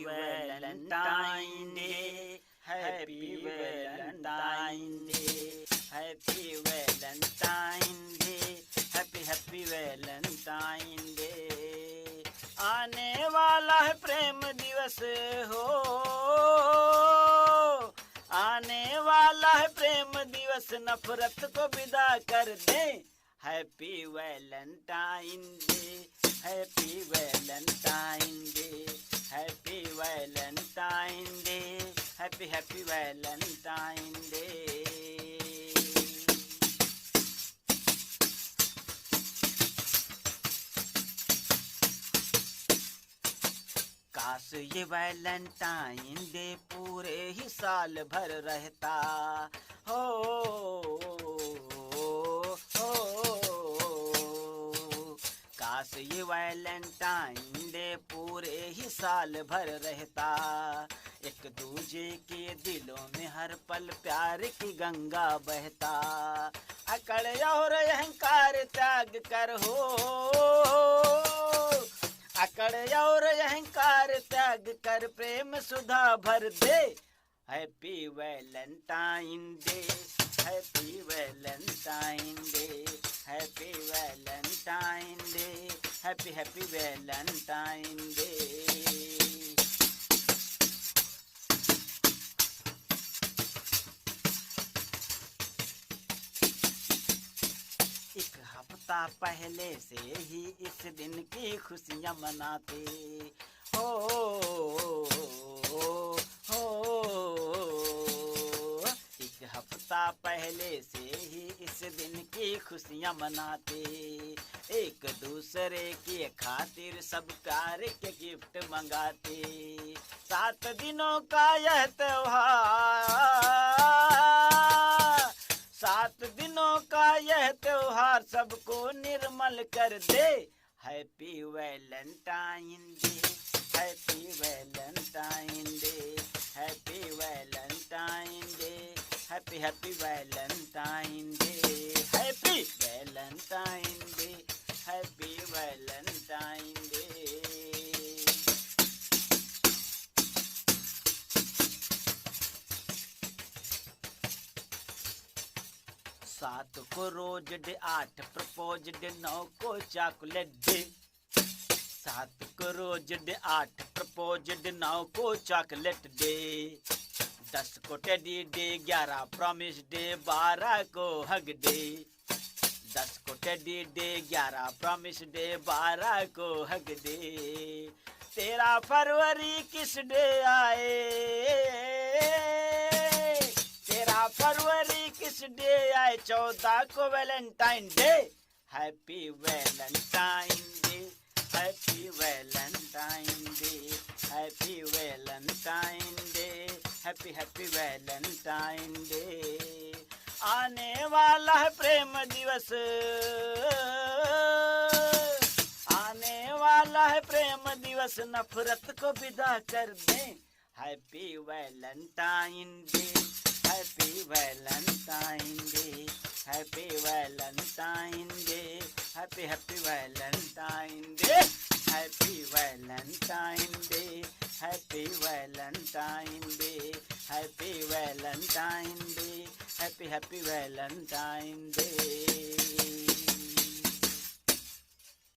Valentine Day, Happy Valentine Day, Happy Valentine Day, Happy Valentine Day। आने वाला है प्रेम दिवस हो, आने वाला है प्रेम दिवस, नफरत को विदा कर दे। Happy Valentine day, happy Valentine day, happy Valentine day, happy Valentine day. काश ये वैलेंटाइन डे पूरे ही साल भर रहता हो, काश ये वैलेंटाइन डे पूरे ही साल भर रहता। एक दूजे के दिलों में हर पल प्यार की गंगा बहता। अकड़ और अहंकार त्याग कर हो, अकड़ और अहंकार त्याग कर प्रेम सुधा भर दे। Happy Valentine day, happy Valentine day, happy Valentine day, happy Valentine day. एक हफ्ता पहले से ही इस दिन की खुशियां मनाते हो, एक हफ्ता पहले से ही इस दिन की खुशियां मनाते। एक दूसरे के खातिर सब प्यार के गिफ्ट मंगाते। 7 दिनों का यह त्योहार, 7 दिनों का यह त्योहार सबको निर्मल कर दे। Happy Valentine day, happy Valentine day, happy Valentine day, happy Valentine day, happy Valentine day, happy Valentine day. सात को रोज डे, 8 प्रपोज डे, 9 को चॉकलेट डे। 7 को रोज डे, 8 प्रपोज डे, 9 को चॉकलेट डे। 10 को टेडी डे, 11 प्रॉमिस डे, 12 को hug day. 10 को teddy day, 11 promise day, 12 को hug day. 13 फरवरी किस डे आए, 13 फरवरी किस डे आए, 14 को Valentine day. Happy Valentine day, happy Valentine day, happy Valentine day, happy Valentine day. आने वाला है प्रेम दिवस, आने वाला है प्रेम दिवस, नफरत को विदा कर दें। Happy Valentine day, happy Valentine day, happy Valentine day, happy Valentine day, happy Valentine day, happy Valentine day, happy Valentine day, happy Valentine day.